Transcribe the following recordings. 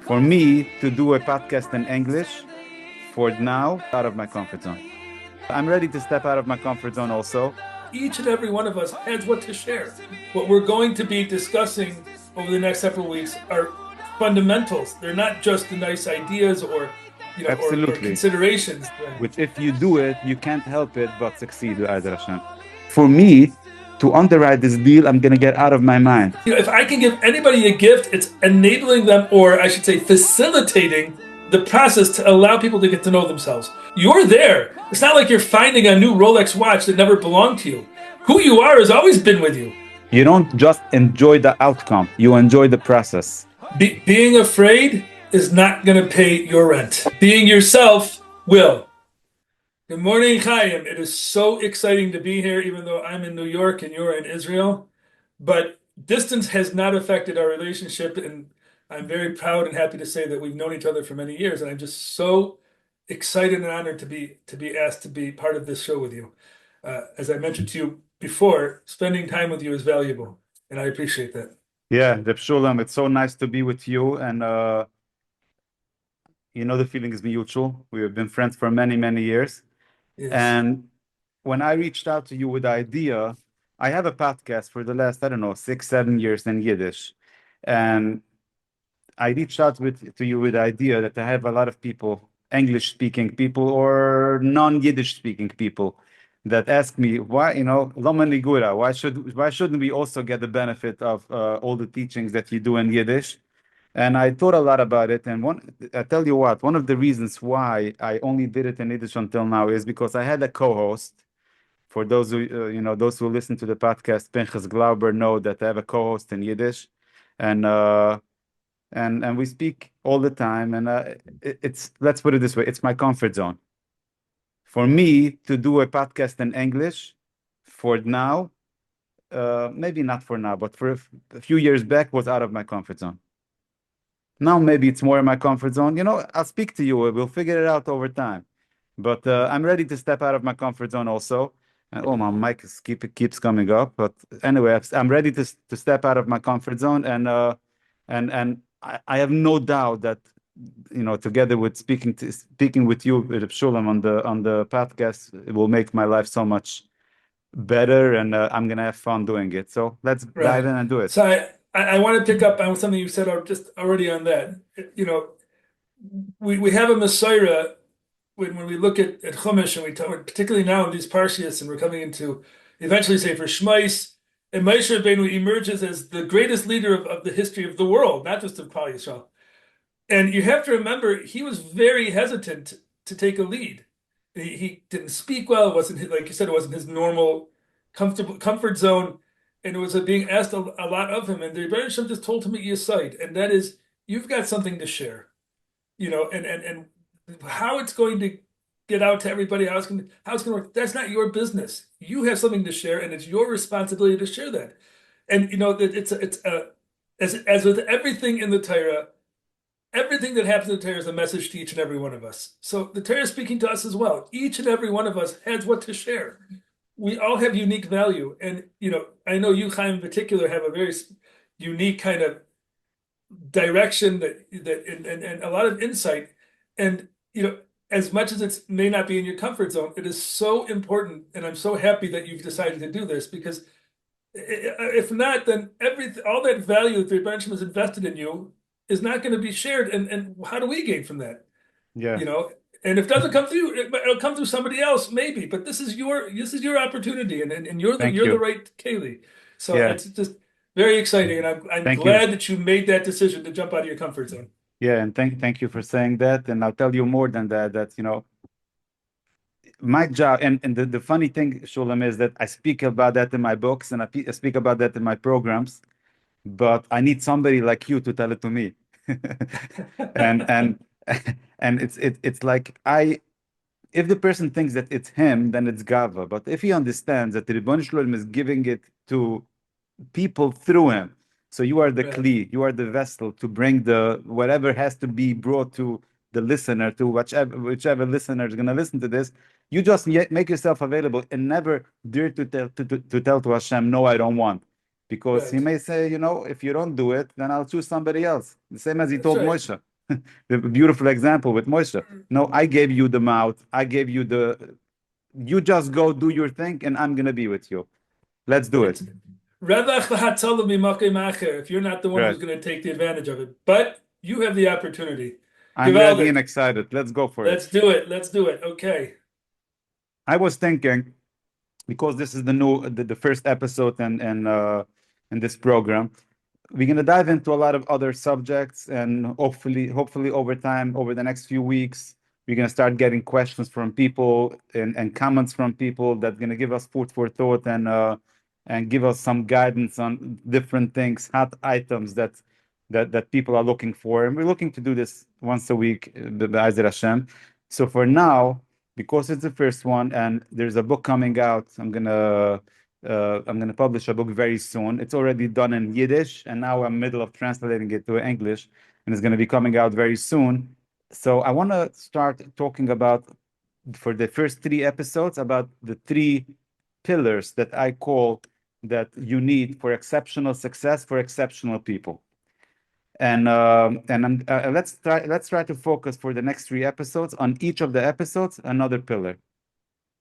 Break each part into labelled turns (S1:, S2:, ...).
S1: For me to do a podcast in English, for now, out of my comfort zone. I'm ready to step out of my comfort zone also.
S2: Each and every one of us has what to share. What we're going to be discussing over the next several weeks are fundamentals. They're not just the nice ideas or or
S1: Absolutely.
S2: considerations.
S1: Which if you do it, you can't help it but succeed, Be'ezer Hashem. For me to underwrite this deal, I'm gonna get out of my mind.
S2: If I can give anybody a gift, it's enabling them, or I should say, facilitating the process to allow people to get to know themselves. You're there. It's not like you're finding a new Rolex watch that never belonged to you. Who you are has always been with you.
S1: You don't just enjoy the outcome, you enjoy the process.
S2: Being afraid is not going to pay your rent. Being yourself will. Good morning, Chaim. It is so exciting to be here, even though I'm in New York and you're in Israel. But distance has not affected our relationship, and I'm very proud and happy to say that we've known each other for many years. And I'm just so excited and honored to be asked to be part of this show with you. As I mentioned to you before, spending time with you is valuable, and I appreciate that.
S1: Yeah, Reb Shulam, it's so nice to be with you. And you know, the feeling is mutual. We have been friends for many, many years.
S2: Yes.
S1: And when I reached out to you with the idea, I have a podcast for the last, I don't know, 6, 7 years in Yiddish. And I reached out to you with the idea that I have a lot of people, English speaking people or non-Yiddish speaking people, that ask me why, Lama Nigura, why shouldn't we also get the benefit of all the teachings that you do in Yiddish? And I thought a lot about it. And I tell you what, one of the reasons why I only did it in Yiddish until now is because I had a co-host. For those who, those who listen to the podcast, Pinchas Glauber, know that I have a co-host in Yiddish, and we speak all the time. And it's, let's put it this way, it's my comfort zone. For me to do a podcast in English, for now, maybe not for now, but for a few years back, was out of my comfort zone. Now maybe it's more in my comfort zone. I'll speak to you. We'll figure it out over time. But I'm ready to step out of my comfort zone also. And oh, my mic keeps coming up. But anyway, I'm ready to step out of my comfort zone, and I have no doubt that together with speaking with you, Reb Shulam, on the podcast, it will make my life so much better, and I'm gonna have fun doing it. So let's dive in and do it.
S2: So I want to pick up on something you said just already on that. We have a Messiah when we look at Chumash, and we talk, particularly now in these Parshias, and we're coming into eventually Sefer Shmais, and Moshe Rabbeinu emerges as the greatest leader of the history of the world, not just of Klal Yisrael. And you have to remember, he was very hesitant to take a lead. He didn't speak well. It wasn't, like you said, it wasn't his normal comfort zone. And it was being asked a lot of him. And the Rebbe Hashem just told him at Yesod, and that is, you've got something to share. And how it's going to get out to everybody, how it's going to work, that's not your business. You have something to share, and it's your responsibility to share that. And as with everything in the Torah, everything that happens in the Torah is a message to each and every one of us. So the Torah is speaking to us as well. Each and every one of us has what to share. We all have unique value. And, I know you, Chaim, in particular, have a very unique kind of direction and a lot of insight. And, as much as it may not be in your comfort zone, it is so important. And I'm so happy that you've decided to do this, because if not, then all that value that the Rebbe has invested in you is not going to be shared. And how do we gain from that?
S1: Yeah.
S2: And if it doesn't come through, it'll come through somebody else, maybe. But this is your opportunity, and you're the right Kaylee. So
S1: Yeah.
S2: it's just very exciting, and I'm glad that you made that decision to jump out of your comfort zone.
S1: Yeah, and thank you for saying that. And I'll tell you more than that, my job, and the funny thing, Shulam, is that I speak about that in my books, and I speak about that in my programs, but I need somebody like you to tell it to me. and it's like, if the person thinks that it's him, then it's Gava. But if he understands that the Ribbon Shalom is giving it to people through him, so you are the kli, you are the vessel to bring the whatever has to be brought to the listener, to whichever listener is going to listen to this. You just make yourself available, and never dare to tell to Hashem, no, I don't want, because he may say, if you don't do it, then I'll choose somebody else. The same as he told Moshe. the beautiful example with Moshe. No, I gave you the mouth. I gave you you just go do your thing and I'm going to be with you. Let's do it.
S2: It's Revach v'hatzalah mimakom acher, if you're not the one
S1: Right.
S2: who's going to take the advantage of it. But you have the opportunity.
S1: I'm ready and
S2: Givaldic.
S1: excited. Let's go for it.
S2: Let's do it. Let's do it. Okay.
S1: I was thinking, because this is the first episode in this program, we're gonna dive into a lot of other subjects, and hopefully over time, over the next few weeks, we're gonna start getting questions from people and comments from people that gonna give us food for thought and give us some guidance on different things, hot items that people are looking for. And we're looking to do this once a week, Be'ezer Hashem. So for now, because it's the first one and there's a book coming out, I'm gonna publish a book very soon. It's already done in Yiddish, and now I'm middle of translating it to English, and it's gonna be coming out very soon. So I want to start talking about, for the first 3 episodes, about the 3 pillars that I call that you need for exceptional success for exceptional people. And let's try to focus for the next 3 episodes on each of the episodes another pillar.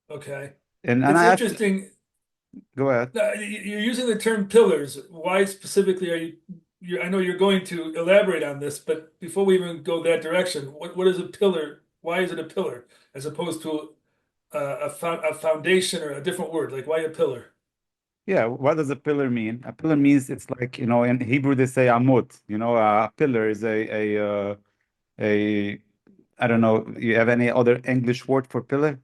S2: Okay.
S1: And
S2: It's
S1: I
S2: interesting.
S1: go ahead.
S2: You're using the term pillars. Why specifically are you? I know you're going to elaborate on this, but before we even go that direction, what is a pillar? Why is it a pillar as opposed to a foundation or a different word? Like why a pillar?
S1: Yeah, what does a pillar mean? A pillar means it's like, in Hebrew they say amut. A pillar is a I don't know. You have any other English word for pillar?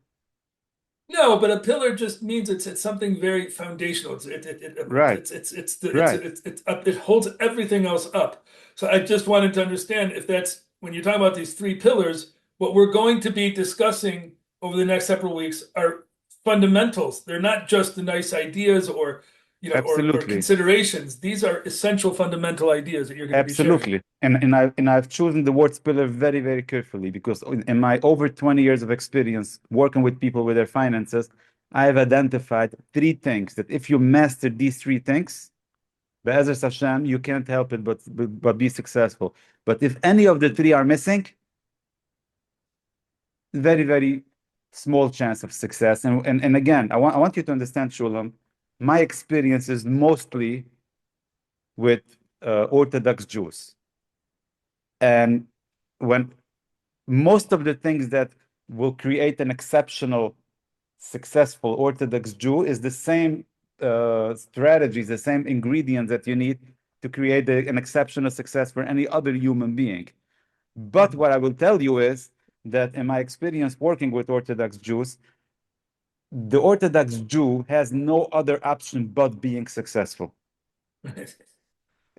S2: No, but a pillar just means it's something very foundational.
S1: Right, right.
S2: It holds everything else up. So I just wanted to understand if that's when you're talking about these 3 pillars, what we're going to be discussing over the next several weeks are fundamentals. They're not just the nice ideas or or
S1: Absolutely.
S2: considerations. These are essential fundamental ideas that you're going to be sharing.
S1: Absolutely. And I've chosen the word pillar very, very carefully, because in my over 20 years of experience working with people with their finances, I have identified 3 things that if you master these 3 things, Be'ezer Hashem, you can't help it but be successful. But if any of the 3 are missing, very, very small chance of success. And again, I want you to understand, Shulam, my experience is mostly with Orthodox Jews. And when most of the things that will create an exceptional, successful Orthodox Jew is the same strategies, the same ingredients that you need to create an exceptional success for any other human being. But what I will tell you is that in my experience working with Orthodox Jews, the Orthodox Jew has no other option but being successful.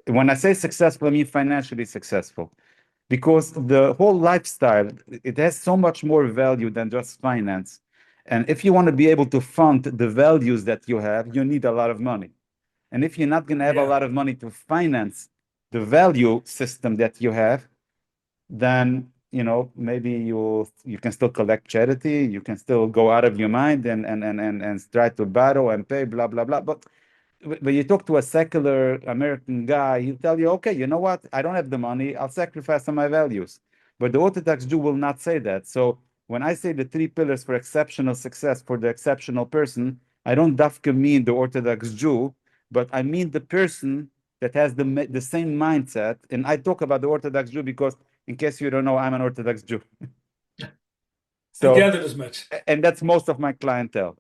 S1: When I say successful, I mean financially successful, because the whole lifestyle, it has so much more value than just finance. And if you want to be able to fund the values that you have, you need a lot of money. And if you're not going to have a lot of money to finance the value system that you have, then maybe you can still collect charity, you can still go out of your mind and try to borrow and pay, blah blah blah. But when you talk to a secular American guy, he'll tell you, okay, you know what? I don't have the money. I'll sacrifice on my values. But the Orthodox Jew will not say that. So when I say the 3 pillars for exceptional success for the exceptional person, I don't dafka mean the Orthodox Jew, but I mean the person that has the same mindset. And I talk about the Orthodox Jew because, in case you don't know, I'm an Orthodox Jew.
S2: I
S1: So,
S2: gathered as much.
S1: and that's most of my clientele.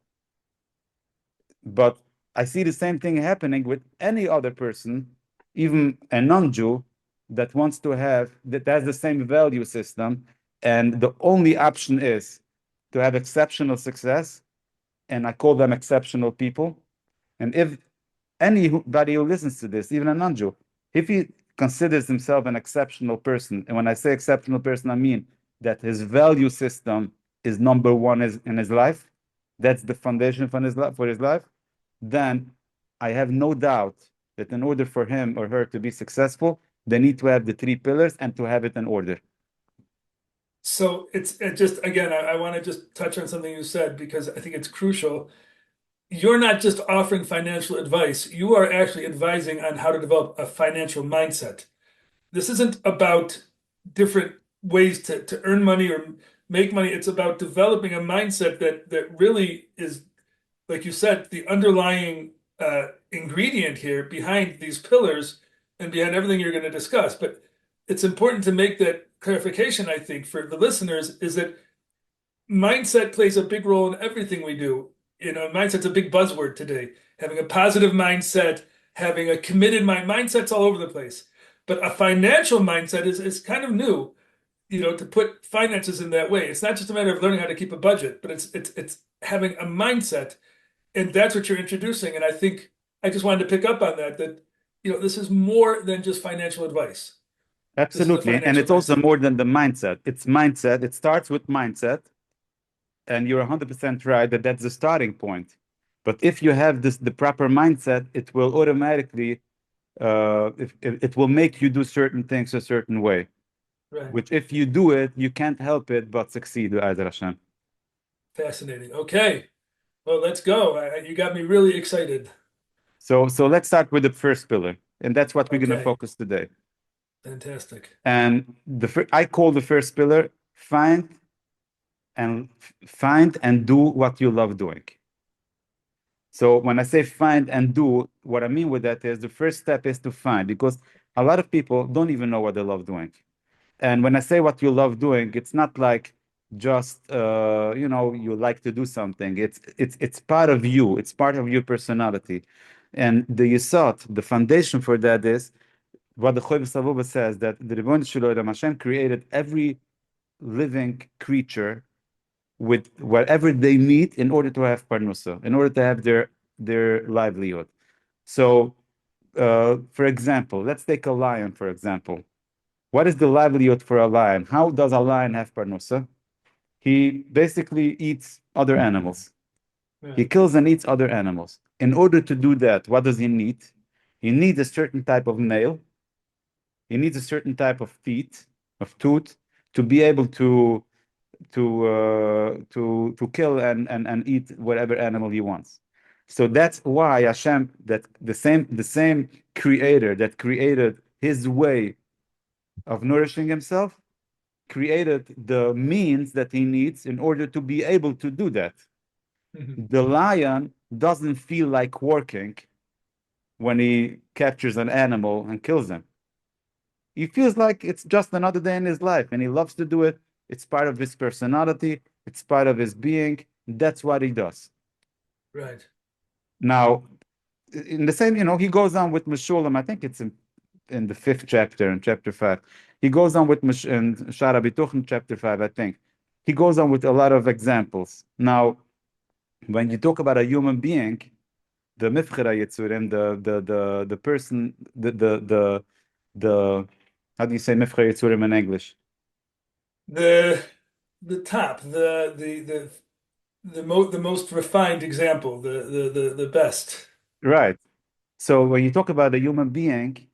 S1: But I see the same thing happening with any other person, even a non-Jew, that wants to that has the same value system, and the only option is to have exceptional success, and I call them exceptional people. And if anybody who listens to this, even a non-Jew, if he considers himself an exceptional person, and when I say exceptional person, I mean that his value system is number one in his life, that's the foundation for his life, then I have no doubt that in order for him or her to be successful, they need to have the 3 pillars and to have it in order.
S2: So it just again, I want to just touch on something you said because I think it's crucial. You're not just offering financial advice, you are actually advising on how to develop a financial mindset. This isn't about different ways to earn money or make money. It's about developing a mindset that really is, like you said, the underlying ingredient here behind these pillars and behind everything you're going to discuss. But it's important to make that clarification, I think, for the listeners, is that mindset plays a big role in everything we do. Mindset's a big buzzword today. Having a positive mindset, having a committed mindset's all over the place. But a financial mindset is kind of new, to put finances in that way. It's not just a matter of learning how to keep a budget, but it's having a mindset, and that's what you're introducing. And I think I just wanted to pick up on that this is more than just financial advice. This is a
S1: Absolutely. And
S2: financial
S1: it's also
S2: mindset.
S1: more than the mindset. It's mindset. It starts with mindset. And you're 100% right that that's the starting point. But if you have the proper mindset, it will automatically, it will make you do certain things a certain way.
S2: Right.
S1: Which if you do it, you can't help it but succeed, Be'ezer Hashem.
S2: Fascinating. Okay. Well, let's go. You got me really excited.
S1: So let's start with the first pillar, and that's what we're going to
S2: Okay.
S1: focus today.
S2: Fantastic.
S1: And I call the first pillar find and do what you love doing. So when I say find and do, what I mean with that is the first step is to find, because a lot of people don't even know what they love doing. And when I say what you love doing, it's not like just you like to do something. It's part of you. It's part of your personality. And the yesod, the foundation for that is what the Choyv Savuba says, that the Ribbon Shalom Hashem created every living creature with whatever they need in order to have parnusa, in order to have their livelihood. So, for example, let's take a lion, for example. What is the livelihood for a lion? How does a lion have parnusa? He basically eats other animals.
S2: Yeah.
S1: He kills and eats other animals. In order to do that, what does he need? He needs a certain type of nail. He needs a certain type of tooth, to be able to kill and eat whatever animal he wants. So that's why Hashem, that the same creator that created his way of nourishing himself, created the means that he needs in order to be able to do that.
S2: Mhm.
S1: The lion doesn't feel like working when he captures an animal and kills him. He feels like it's just another day in his life, and he loves to do it. It's part of his personality. It's part of his being. That's what he does.
S2: Right.
S1: Now, in the same, he goes on with Meshulam. I think it's in the 5th chapter, in chapter 5. He goes on with in Shara Bituch, chapter 5, I think. He goes on with a lot of examples. Now, when you talk about a human being, the Mifchira Yitzurim, the person, the how do you say Mifchira Yitzurim in English?
S2: The top, the most refined example, the best.
S1: Right. So when you talk about a human being,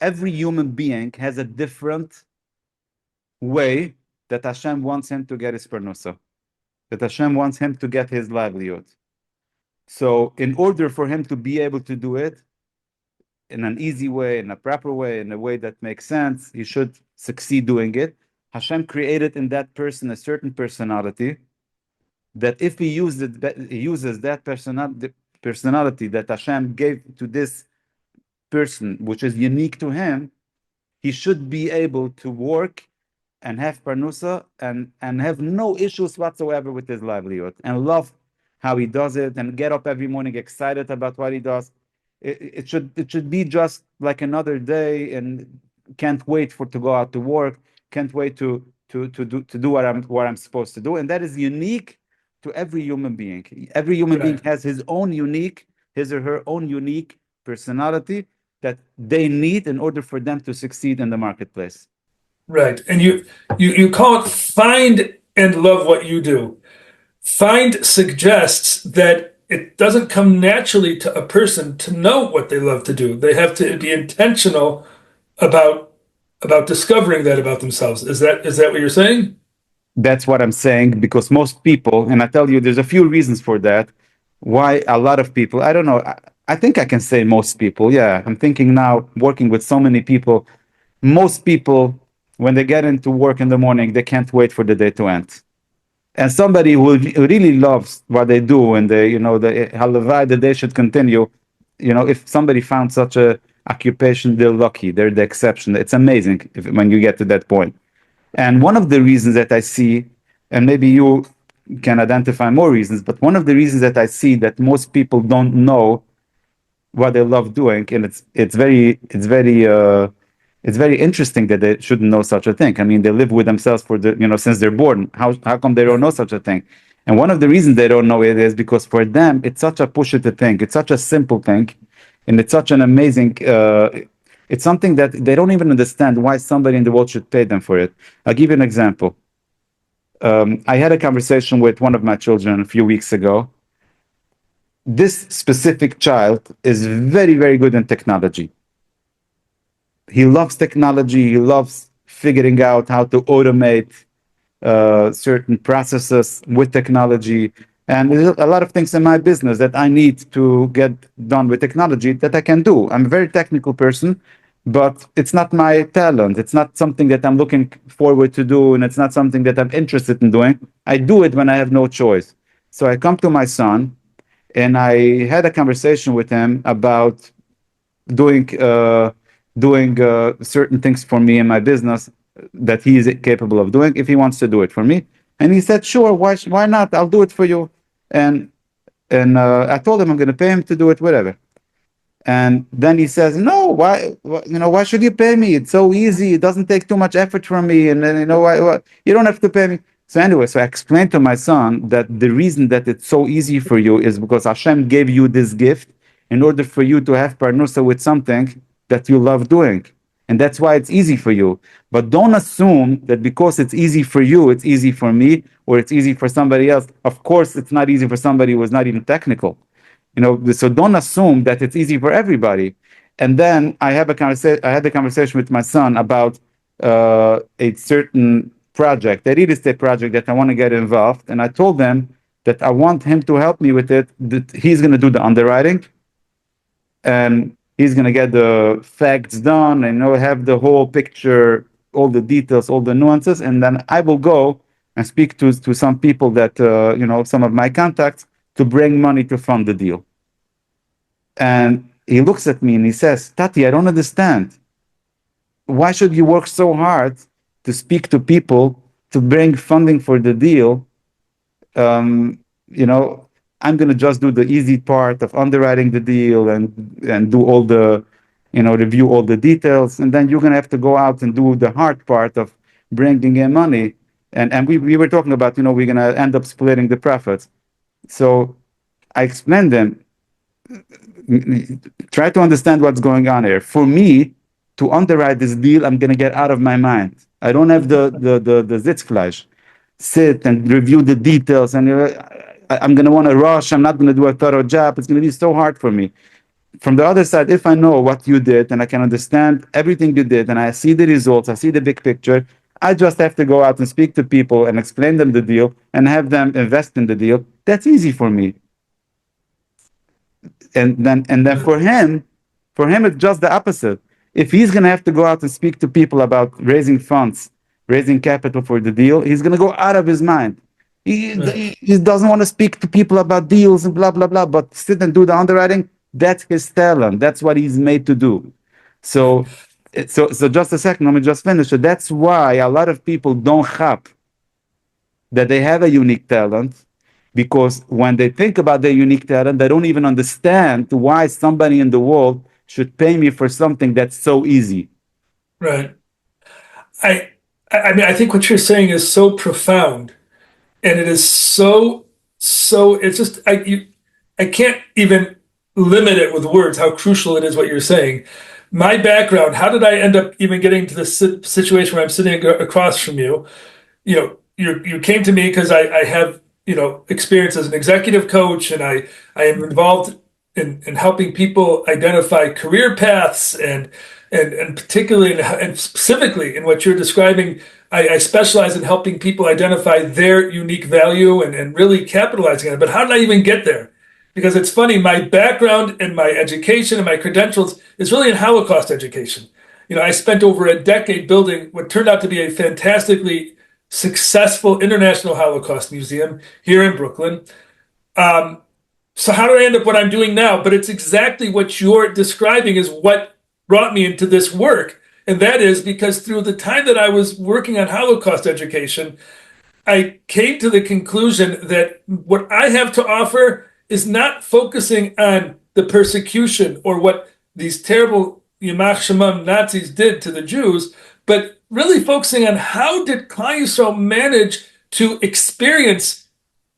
S1: every human being has a different way that Hashem wants him to get his parnusa, that Hashem wants him to get his livelihood. So in order for him to be able to do it in an easy way, in a proper way, in a way that makes sense, he should succeed doing it. Hashem created in that person a certain personality that if he uses that personality that Hashem gave to this person, which is unique to him, he should be able to work and have parnusa and have no issues whatsoever with his livelihood, and love how he does it, and get up every morning excited about what he does. It should be just like another day, and can't wait to go out to work, can't wait to do what I'm supposed to do. And that is unique to every human being. Every human being
S2: Right.
S1: has his or her own unique personality that they need in order for them to succeed in the marketplace.
S2: Right. And you call it find and love what you do. Find suggests that it doesn't come naturally to a person to know what they love to do. They have to be intentional about discovering that about themselves. Is that what you're saying?
S1: That's what I'm saying, because most people, and I tell you, there's a few reasons for that, why a lot of people, I don't know, I think I can say most people, yeah, I'm thinking now, working with so many people, most people, when they get into work in the morning, they can't wait for the day to end. And somebody who really loves what they do and they, halavai, the day should continue. If somebody found such a occupation, they're lucky. They're the exception. It's amazing when you get to that point. And one of the reasons that I see, and maybe you can identify more reasons, but one of the reasons that I see that most people don't know what they love doing, and it's very interesting that they shouldn't know such a thing. I mean, they live with themselves since they're born. How come they don't know such a thing? And one of the reasons they don't know it is because for them it's such a push it thing. It's such a simple thing, and it's such an amazing. It's something that they don't even understand why somebody in the world should pay them for it. I'll give you an example. I had a conversation with one of my children a few weeks ago. This specific child is very, very good in technology. He loves technology. He loves figuring out how to automate certain processes with technology. And there's a lot of things in my business that I need to get done with technology that I can do. I'm a very technical person, but it's not my talent. It's not something that I'm looking forward to do, and it's not something that I'm interested in doing. I do it when I have no choice. So I come to my son, and I had a conversation with him about doing certain things for me in my business that he is capable of doing if he wants to do it for me. And he said, "Sure, why not? I'll do it for you." And I told him I'm going to pay him to do it, whatever. And then he says, "No, why should you pay me? It's so easy. It doesn't take too much effort from me. And then, why you don't have to pay me." So anyway, so I explained to my son that the reason that it's so easy for you is because Hashem gave you this gift in order for you to have parnusa with something that you love doing. And that's why it's easy for you. But don't assume that because it's easy for you, it's easy for me, or it's easy for somebody else. Of course, it's not easy for somebody who is not even technical. So don't assume that it's easy for everybody. And then I had a conversation with my son about a certain project, a real estate project that I want to get involved. And I told them that I want him to help me with it, that he's going to do the underwriting. And he's going to get the facts done and have the whole picture, all the details, all the nuances. And then I will go and speak to some people that, some of my contacts to bring money to fund the deal. And he looks at me and he says, "Tati, I don't understand. Why should you work so hard to speak to people to bring funding for the deal? I'm going to just do the easy part of underwriting the deal and do all the, review all the details. And then you're going to have to go out and do the hard part of bringing in money." And we were talking about, we're going to end up splitting the profits. So I explained them, try to understand what's going on here. For me to underwrite this deal, I'm going to get out of my mind. I don't have the Sitzfleisch. Sit and review the details, and I'm going to want to rush. I'm not going to do a thorough job. It's going to be so hard for me. From the other side, if I know what you did and I can understand everything you did and I see the results, I see the big picture, I just have to go out and speak to people and explain them the deal and have them invest in the deal. That's easy for me. And then for him, it's just the opposite. If he's going to have to go out and speak to people about raising funds, raising capital for the deal, he's going to go out of his mind. He doesn't want to speak to people about deals and blah, blah, blah, but sit and do the underwriting, that's his talent. That's what he's made to do. So just a second, let me just finish. So that's why a lot of people don't have that they have a unique talent, because when they think about their unique talent, they don't even understand why somebody in the world should pay me for something that's so easy.
S2: Right. I mean, I think what you're saying is so profound, and it is so it's just I can't even limit it with words how crucial it is what you're saying. My background, how did I end up even getting to this situation where I'm sitting across from you? You came to me because I have experience as an executive coach, and I am involved in helping people identify career paths, and particularly and specifically in what you're describing, I specialize in helping people identify their unique value and really capitalizing on it. But how did I even get there? Because it's funny, my background and my education and my credentials is really in Holocaust education. I spent over a decade building what turned out to be a fantastically successful international Holocaust museum here in Brooklyn. So how do I end up what I'm doing now? But it's exactly what you're describing is what brought me into this work. And that is because through the time that I was working on Holocaust education, I came to the conclusion that what I have to offer is not focusing on the persecution or what these terrible Yamach Shemam Nazis did to the Jews, but really focusing on how did Klal Yisrael manage to experience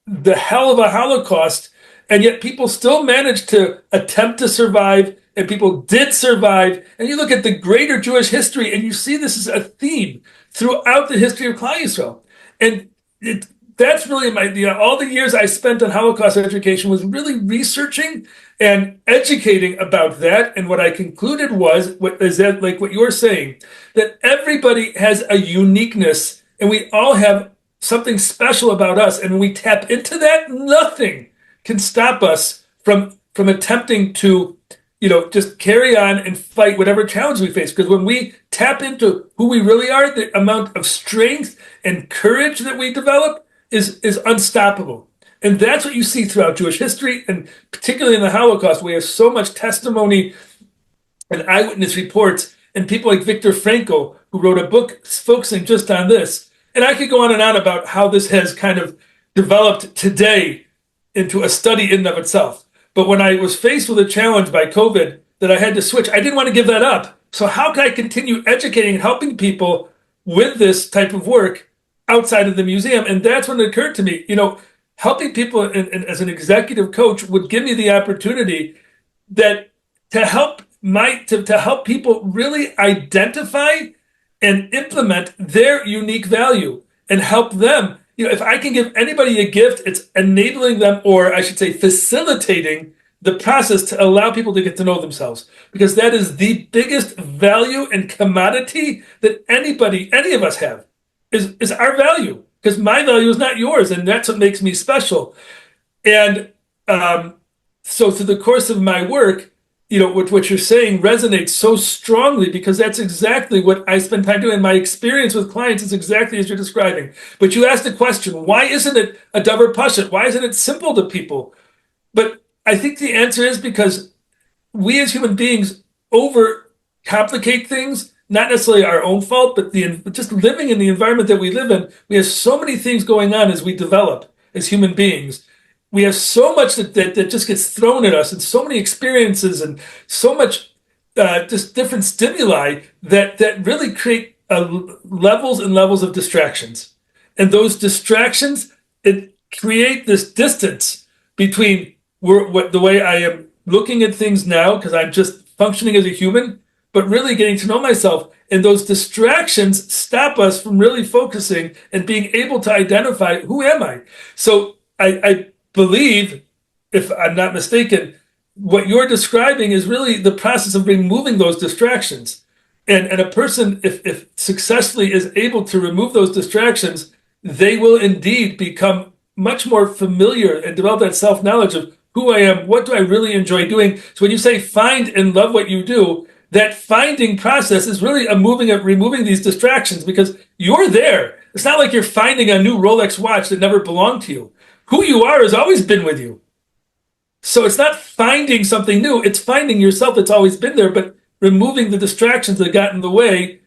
S2: the hell of a Holocaust, and yet people still managed to attempt to survive, and people did survive. And you look at the greater Jewish history, and you see this is a theme throughout the history of Klal Yisrael. And that's really all the years I spent on Holocaust education was really researching and educating about that. And what I concluded is that, like what you're saying, that everybody has a uniqueness and we all have something special about us. And when we tap into that, nothing can stop us from attempting to, just carry on and fight whatever challenge we face. Because when we tap into who we really are, the amount of strength and courage that we develop is unstoppable. And that's what you see throughout Jewish history, and particularly in the Holocaust, we have so much testimony and eyewitness reports, and people like Viktor Frankl, who wrote a book focusing just on this. And I could go on and on about how this has kind of developed today into a study in and of itself. But when I was faced with a challenge by COVID that I had to switch, I didn't want to give that up. So how can I continue educating and helping people with this type of work outside of the museum? And that's when it occurred to me, helping people as an executive coach would give me the opportunity that to help people really identify and implement their unique value and help them. If I can give anybody a gift, it's enabling them, or I should say facilitating the process to allow people to get to know themselves, because that is the biggest value and commodity that any of us have is our value, because my value is not yours. And that's what makes me special. And so through the course of my work, what you're saying resonates so strongly, because that's exactly what I spend time doing. My experience with clients is exactly as you're describing. But you asked the question, why isn't it a davar pashut? Why isn't it simple to people? But I think the answer is because we as human beings overcomplicate things, not necessarily our own fault, but just living in the environment that we live in. We have so many things going on as we develop as human beings. We have so much that just gets thrown at us, and so many experiences and so much just different stimuli that really create levels and levels of distractions. And those distractions, it create this distance between the way I am looking at things now, because I'm just functioning as a human, but really getting to know myself. And those distractions stop us from really focusing and being able to identify, who am I? So I believe, if I'm not mistaken, what you're describing is really the process of removing those distractions. And a person, if successfully is able to remove those distractions, they will indeed become much more familiar and develop that self-knowledge of who I am, what do I really enjoy doing. So when you say find and love what you do, that finding process is really removing these distractions, because you're there. It's not like you're finding a new Rolex watch that never belonged to you. Who you are has always been with you. So it's not finding something new, it's finding yourself that's always been there, but removing the distractions that got in the way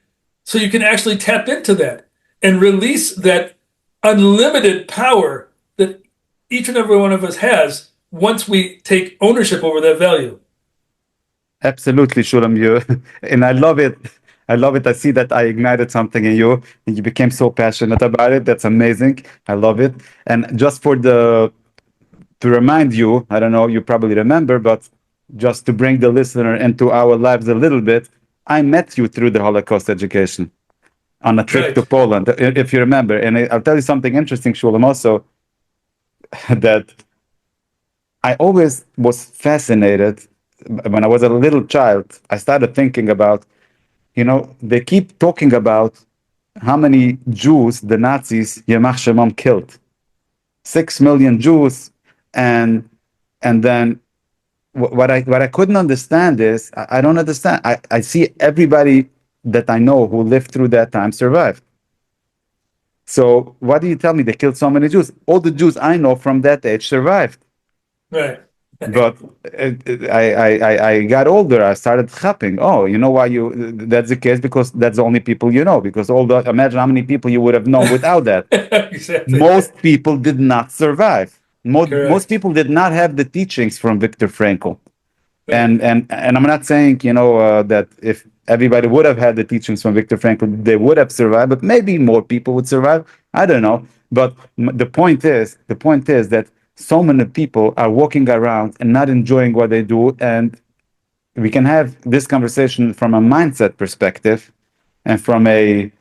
S2: so you can actually tap into that and release that unlimited power that each and every one of us has once we take ownership over that value.
S1: Absolutely, Shulam, and I love it. I love it. I see that I ignited something in you and you became so passionate about it. That's amazing. I love it. And just to remind you, I don't know, you probably remember, but just to bring the listener into our lives a little bit, I met you through the Holocaust education on a trip to Poland, if you remember. And I'll tell you something interesting, Shulam, also, that I always was fascinated. When I was a little child, I started thinking about, they keep talking about how many Jews the Nazis, Yamach Shemam, killed. 6 million Jews. And then what I couldn't understand is, I don't understand. I see everybody that I know who lived through that time survived. So what do you tell me? They killed so many Jews. All the Jews I know from that age survived.
S2: Right.
S1: But I got older. I started hopping. Oh, you know why that's the case? Because that's the only people you know. Because imagine how many people you would have known without that.
S2: Exactly.
S1: Most people did not survive. Most
S2: Correct.
S1: people did not have the teachings from Viktor Frankl.
S2: Right.
S1: And I'm not saying, that if everybody would have had the teachings from Viktor Frankl, they would have survived, but maybe more people would survive. I don't know. But the point is that so many people are walking around and not enjoying what they do. And we can have this conversation from a mindset perspective and from a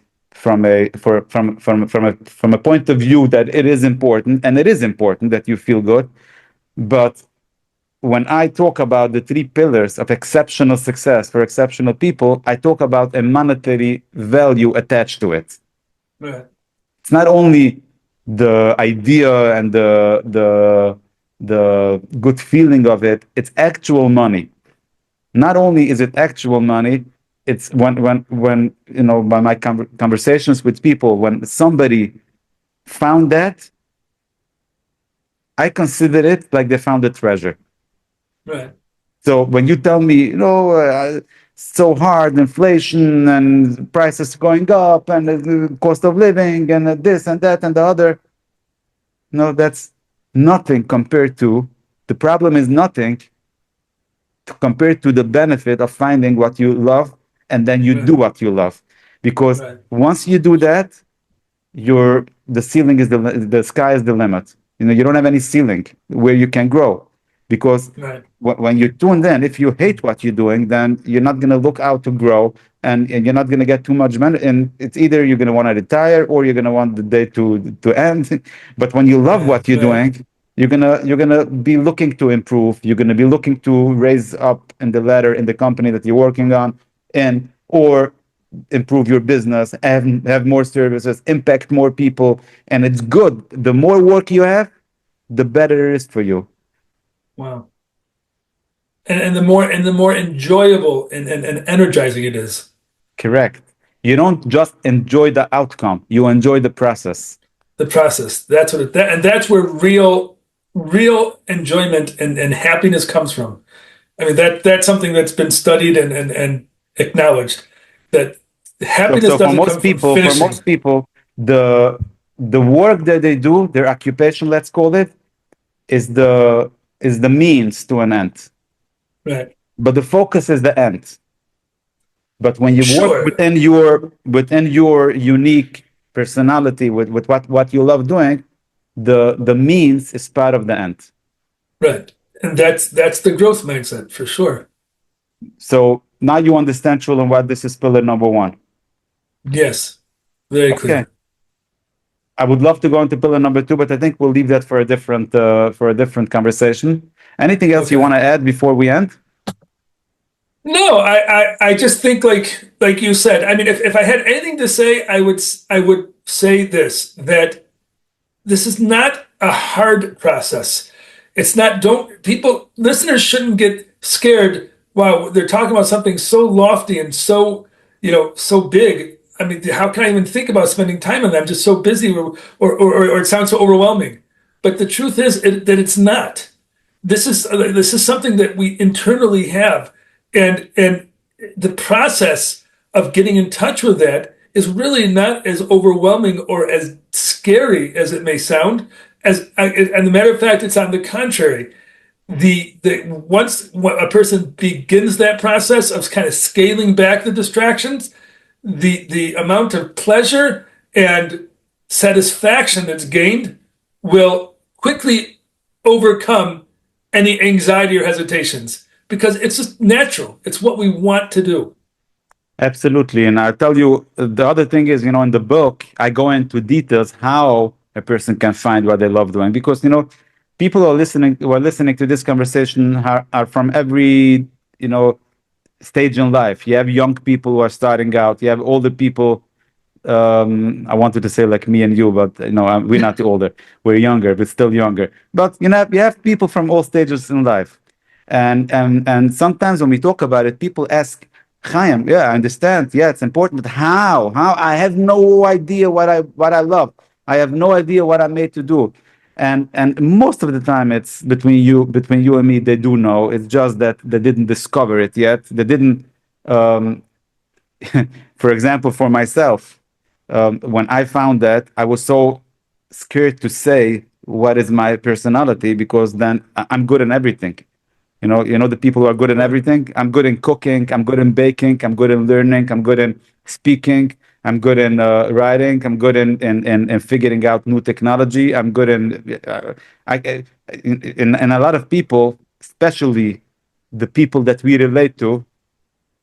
S1: point of view that it is important, and it is important that you feel good. But when I talk about the three pillars of exceptional success for exceptional people, I talk about a monetary value attached to it.
S2: Right.
S1: It's not only the idea and the good feeling of it, it's actual money. Not only is it actual money, it's when by my conversations with people, when somebody found that, I consider it like they found a treasure.
S2: Right.
S1: So when you tell me, so hard, inflation and prices going up and the cost of living and this and that and the other, no, that's nothing compared to, the problem is nothing compared to the benefit of finding what you love, and then you do
S2: Right.
S1: what you love. Because
S2: Right.
S1: once you do that, the ceiling is the sky is the limit. You don't have any ceiling where you can grow, because
S2: Right.
S1: when you're tuned in, if you hate what you're doing, then you're not going to look out to grow, and you're not going to get too much money. And it's either you're going to want to retire or you're going to want the day to end. But when you love what you're
S2: Right.
S1: doing, you're gonna be looking to improve. You're gonna be looking to raise up in the ladder in the company that you're working on, and or improve your business, have more services, impact more people, and it's good. The more work you have, the better it is for you.
S2: Wow. And the more enjoyable and energizing it is.
S1: Correct. You don't just enjoy the outcome; you enjoy the process.
S2: The process. That's what and that's where real enjoyment and happiness comes from. I mean that's something that's been studied and acknowledged that
S1: So,
S2: happiness
S1: so for
S2: doesn't come
S1: most
S2: from
S1: people,
S2: finishing.
S1: the work that they do, their occupation, let's call it, is the means to an end.
S2: Right.
S1: But the focus is the end. But when you work
S2: Sure.
S1: within your unique personality with what you love doing, the means is part of the end.
S2: Right. And that's the growth mindset for sure.
S1: So now you understand, Chulin, what this is pillar number one.
S2: Yes. Very
S1: Okay.
S2: clear.
S1: I would love to go into pillar number two, but I think we'll leave that for a different conversation. Anything else you
S2: Okay.
S1: want to add before we end?
S2: No, I just think like you said, I mean if I had anything to say, I would say this, that this is not a hard process. It's not, don't people, listeners shouldn't get scared. Wow, they're talking about something so lofty and so, so big. I mean, how can I even think about spending time on that? I'm just so busy, or it sounds so overwhelming. But the truth is that it's not. This is something that we internally have, and the process of getting in touch with that is really not as overwhelming or as scary as it may sound. And the matter of fact, it's on the contrary. The once a person begins that process of kind of scaling back the distractions, the amount of pleasure and satisfaction that's gained will quickly overcome any anxiety or hesitations, because it's just natural. It's what we want to do.
S1: Absolutely. And I'll tell you, the other thing is, in the book, I go into details how a person can find what they love doing. Because, people who are listening to this conversation are from every, stage in life. You have young people who are starting out. You have older people. I wanted to say like me and you, but we're not older. We're younger, but still younger. But you have people from all stages in life, and sometimes when we talk about it, people ask, Chaim, yeah, I understand. Yeah, it's important. But how? How? I have no idea what I love. I have no idea what I'm made to do. And most of the time it's between you and me, they do know. It's just that they didn't discover it yet. They didn't um for example, for myself, when I found that, I was so scared to say what is my personality because then I'm good in everything. You know the people who are good in everything. I'm good in cooking. I'm good in baking. I'm good in learning. I'm good in speaking. I'm good in writing. I'm good in figuring out new technology. I'm good in in a lot of people, especially the people that we relate to,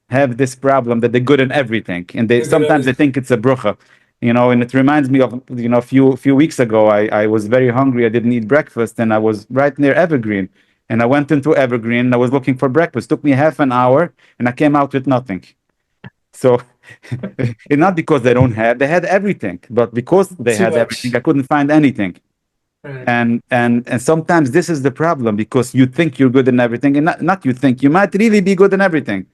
S1: have this problem that they're good in everything, and they
S2: They're good at
S1: sometimes they
S2: everything.
S1: think it's a brucha. And it reminds me of a few weeks ago. I was very hungry. I didn't eat breakfast, and I was right near Evergreen, and I went into Evergreen and I was looking for breakfast. Took me half an hour, and I came out with nothing. So it's not because they had everything, but because they
S2: Too
S1: had everything,
S2: much.
S1: I couldn't find anything.
S2: Right.
S1: And sometimes this is the problem, because you think you're good in everything, and not you think, you might really be good in everything.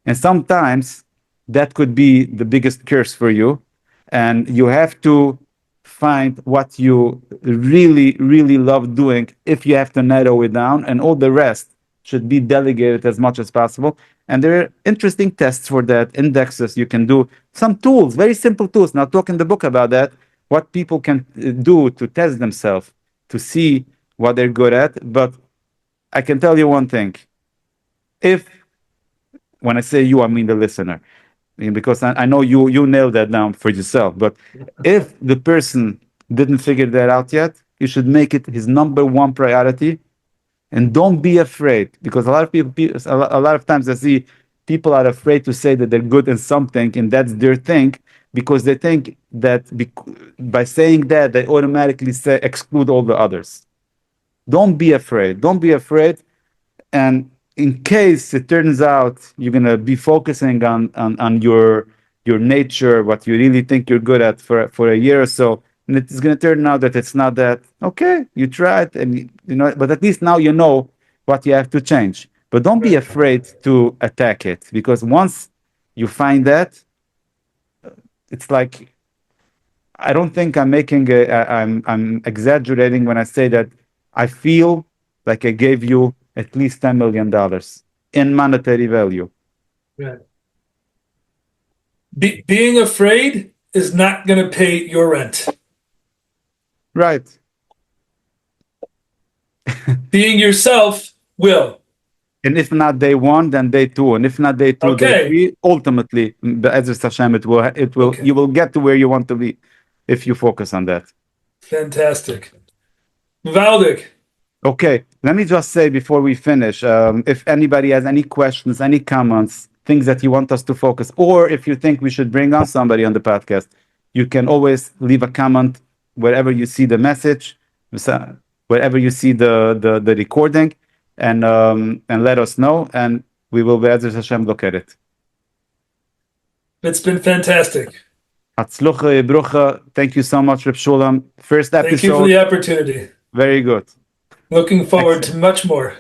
S1: And sometimes that could be the biggest curse for you. And you have to find what you really, really love doing if you have to narrow it down, and all the rest should be delegated as much as possible. And there are interesting tests for that, indexes you can do, some tools, very simple tools. Now, talk in the book about that, what people can do to test themselves, to see what they're good at. But I can tell you one thing. If When I say you, I mean the listener, because I know you nailed that down for yourself. But if the person didn't figure that out yet, you should make it his number one priority, and don't be afraid, because a lot of people, a lot of times I see people are afraid to say that they're good in something and that's their thing, because they think that by saying that they automatically exclude all the others. Don't be afraid. Don't be afraid. And in case it turns out you're gonna be focusing on your nature, what you really think you're good at for a year or so, and it's gonna turn out that it's not that, okay, you tried, and but at least now you know what you have to change. But don't be
S2: Right.
S1: afraid to attack it, because once you find that, it's like, I don't think I'm exaggerating when I say that I feel like I gave you at least $10 million in monetary value.
S2: Right. Being afraid is not going to pay your rent.
S1: Right.
S2: Being yourself will.
S1: And if not day one, then day two. And if not day two, day
S2: Okay.
S1: three, ultimately, Be'ezus Hashem,
S2: Okay.
S1: you will get to where you want to be if you focus on that.
S2: Fantastic. Valdik.
S1: Okay, let me just say before we finish, if anybody has any questions, any comments, things that you want us to focus, or if you think we should bring on somebody on the podcast, you can always leave a comment wherever you see the message, wherever you see the recording, and let us know, and we will, Be'ezus Hashem, look at it.
S2: It's been fantastic.
S1: Hatzlucha, Brucha. Thank you so much, Reb Shulam. First
S2: Thank you for
S1: episode,
S2: the opportunity.
S1: very good.
S2: Looking forward
S1: Excellent.
S2: to much more.